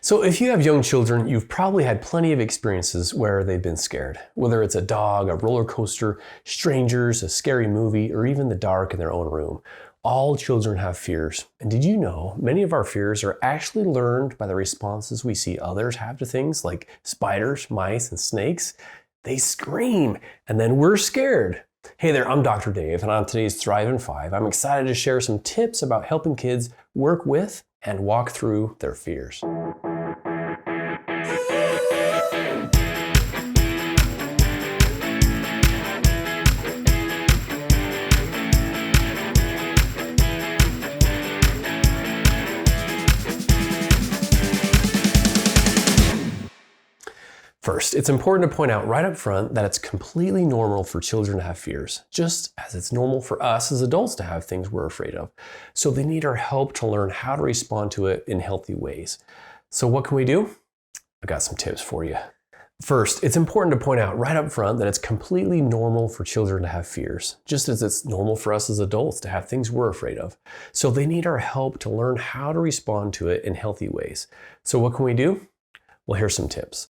So if you have young children, you've probably had plenty of experiences where they've been scared. Whether it's a dog, a roller coaster, strangers, a scary movie, or even the dark in their own room. All children have fears. And did you know many of our fears are actually learned by the responses we see others have to things like spiders, mice, and snakes? They scream, and then we're scared. Hey there, I'm Dr. Dave, and on today's Thrive in 5, I'm excited to share some tips about helping kids work with and walk through their fears. First, it's important to point out right up front that it's completely normal for children to have fears, just as it's normal for us as adults to have things we're afraid of. So they need our help to learn how to respond to it in healthy ways. So what can we do? I've got some tips for you. First, it's important to point out right up front that it's completely normal for children to have fears, just as it's normal for us as adults to have things we're afraid of. So they need our help to learn how to respond to it in healthy ways. So what can we do? Well, here's some tips.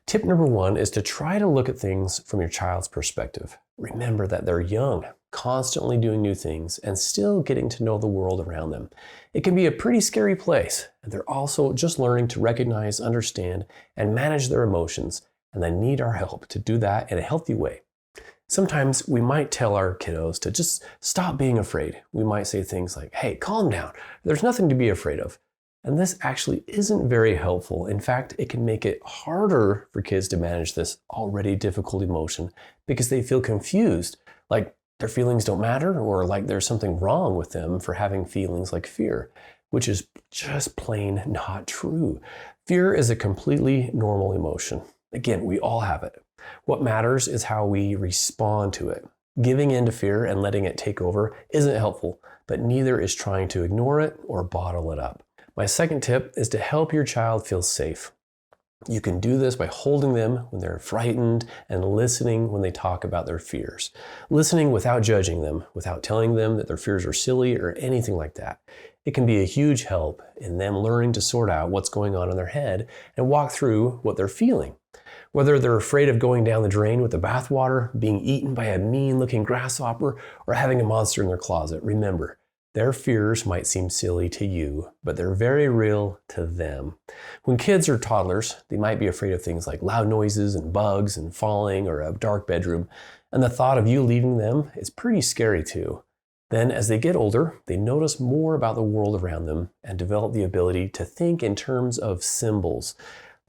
Tip number 1 is to try to look at things from your child's perspective. Remember that they're young, constantly doing new things, and still getting to know the world around them. It can be a pretty scary place, and they're also just learning to recognize, understand, and manage their emotions, and they need our help to do that in a healthy way. Sometimes we might tell our kiddos to just stop being afraid. We might say things like, hey, calm down. There's nothing to be afraid of. And this actually isn't very helpful. In fact, it can make it harder for kids to manage this already difficult emotion because they feel confused, like their feelings don't matter or like there's something wrong with them for having feelings like fear, which is just plain not true. Fear is a completely normal emotion. Again, we all have it. What matters is how we respond to it. Giving in to fear and letting it take over isn't helpful, but neither is trying to ignore it or bottle it up. My second tip is to help your child feel safe. You can do this by holding them when they're frightened and listening when they talk about their fears. Listening without judging them, without telling them that their fears are silly or anything like that. It can be a huge help in them learning to sort out what's going on in their head and walk through what they're feeling. Whether they're afraid of going down the drain with the bathwater, being eaten by a mean-looking grasshopper, or having a monster in their closet, remember, their fears might seem silly to you, but they're very real to them. When kids are toddlers, they might be afraid of things like loud noises and bugs and falling or a dark bedroom, and the thought of you leaving them is pretty scary too. Then as they get older, they notice more about the world around them and develop the ability to think in terms of symbols.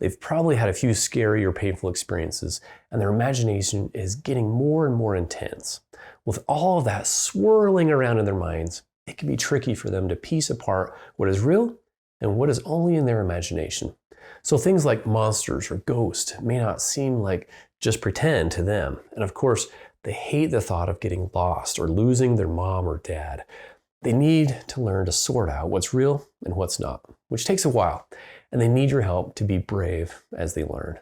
They've probably had a few scary or painful experiences, and their imagination is getting more and more intense. With all of that swirling around in their minds, it can be tricky for them to piece apart what is real and what is only in their imagination. So things like monsters or ghosts may not seem like just pretend to them. And of course, they hate the thought of getting lost or losing their mom or dad. They need to learn to sort out what's real and what's not, which takes a while. And they need your help to be brave as they learn.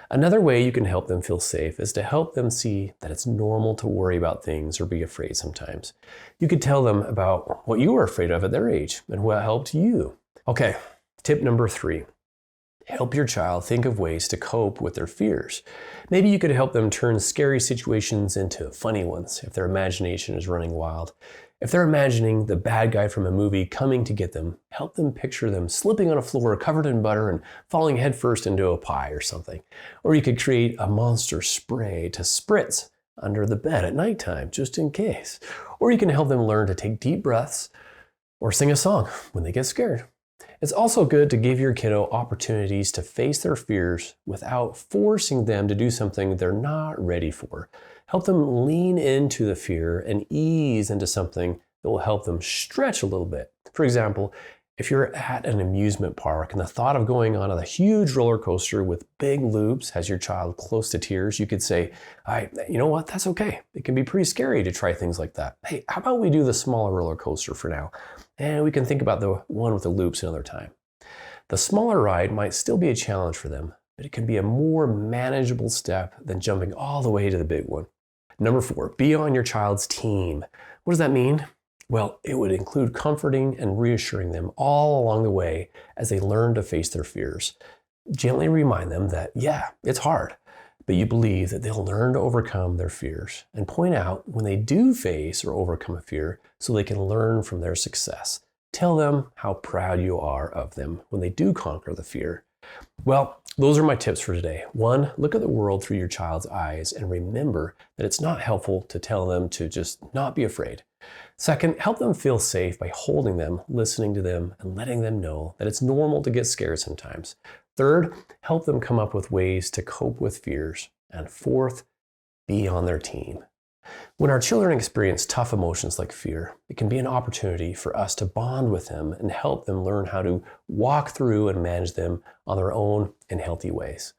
Another way you can help them feel safe is to help them see that it's normal to worry about things or be afraid sometimes. You could tell them about what you were afraid of at their age and what helped you. Okay, tip number 3. Help your child think of ways to cope with their fears. Maybe you could help them turn scary situations into funny ones if their imagination is running wild. If they're imagining the bad guy from a movie coming to get them, help them picture them slipping on a floor covered in butter and falling headfirst into a pie or something. Or you could create a monster spray to spritz under the bed at nighttime, just in case. Or you can help them learn to take deep breaths or sing a song when they get scared. It's also good to give your kiddo opportunities to face their fears without forcing them to do something they're not ready for. Help them lean into the fear and ease into something that will help them stretch a little bit. For example, if you're at an amusement park and the thought of going on a huge roller coaster with big loops has your child close to tears, you could say, you know what, that's okay. It can be pretty scary to try things like that. Hey, how about we do the smaller roller coaster for now? And we can think about the one with the loops another time. The smaller ride might still be a challenge for them, but it can be a more manageable step than jumping all the way to the big one. Number 4, be on your child's team. What does that mean? Well, it would include comforting and reassuring them all along the way as they learn to face their fears. Gently remind them that, yeah, it's hard, but you believe that they'll learn to overcome their fears, and point out when they do face or overcome a fear so they can learn from their success. Tell them how proud you are of them when they do conquer the fear. Well, those are my tips for today. 1, look at the world through your child's eyes and remember that it's not helpful to tell them to just not be afraid. 2, help them feel safe by holding them, listening to them, and letting them know that it's normal to get scared sometimes. 3, help them come up with ways to cope with fears. And 4, be on their team. When our children experience tough emotions like fear, it can be an opportunity for us to bond with them and help them learn how to walk through and manage them on their own in healthy ways.